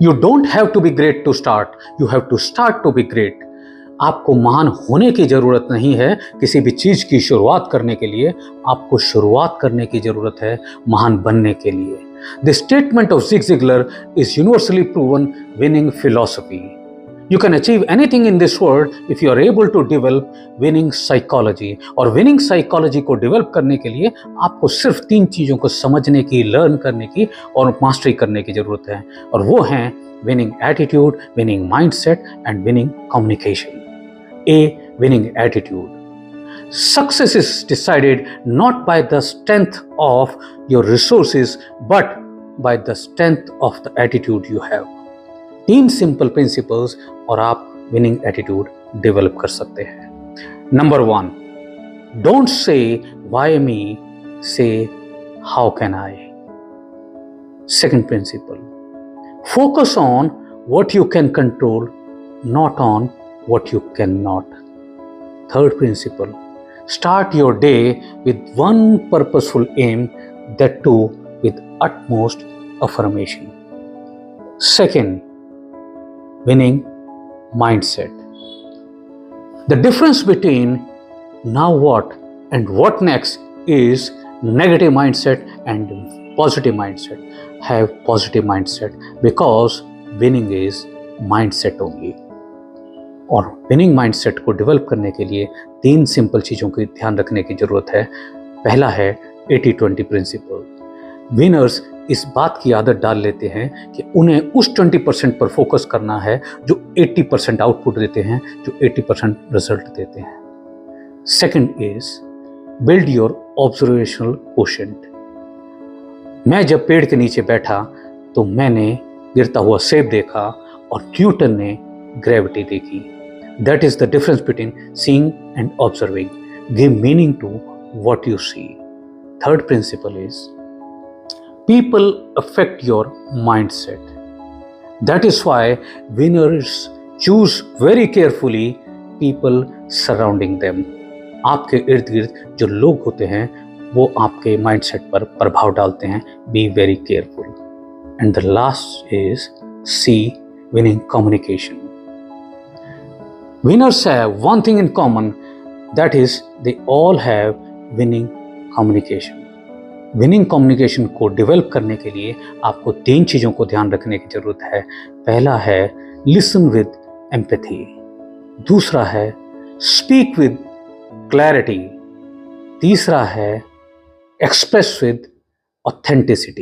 You don't have to be great to start, you have to start to be great. आपको महान होने की जरूरत नहीं है किसी भी चीज की शुरुआत करने के लिए, आपको शुरुआत करने की जरूरत है महान बनने के लिए। The statement of zig Ziggler is universally proven winning philosophy. You can achieve anything in this world if you are able to develop winning psychology। और winning psychology को develop करने के लिए आपको सिर्फ 3 चीज़ों को समझने की, लर्न करने की और मास्टरी करने की ज़रूरत है, और वो हैं winning attitude, winning mindset and winning communication। A, winning attitude। Success is decided not by the strength of your resources but by the strength of the attitude you have। 3 simple principles और आप winning attitude develop कर सकते हैं। Number 1, don't say why me, say how can I. Second principle, focus on what you can control, not on what you can not. Third principle, start your day with one purposeful aim, that too with utmost affirmation। Second, winning mindset। The difference between now what and what next is negative mindset and positive mindset। Have positive mindset because winning is mindset only। और winning mindset को develop करने के लिए 3 simple चीज़ों की ध्यान रखने की ज़रूरत है। पहला है 80-20 प्रिंसिपल। विनर्स इस बात की आदत डाल लेते हैं कि उन्हें उस 20% पर फोकस करना है जो 80% आउटपुट देते हैं, जो 80% रिजल्ट देते हैं। Second is build your observational quotient. मैं जब पेड़ के नीचे बैठा तो मैंने गिरता हुआ सेब देखा और न्यूटन ने ग्रेविटी देखी। That is the difference between seeing and observing. Give meaning to what you see. Third principle is people affect your mindset। That is why winners choose very carefully people surrounding them। आपके इर्द गिर्द जो लोग होते हैं वो आपके mindset पर प्रभाव डालते हैं। Be very careful। And the last is C, winning communication। Winners have one thing in common, that is they all have winning communication। Winning communication को डेवलप करने के लिए आपको 3 चीज़ों को ध्यान रखने की ज़रूरत है। पहला है लिसन विद एम्पैथी। दूसरा है स्पीक विद क्लैरिटी। तीसरा है एक्सप्रेस विद ऑथेंटिसिटी।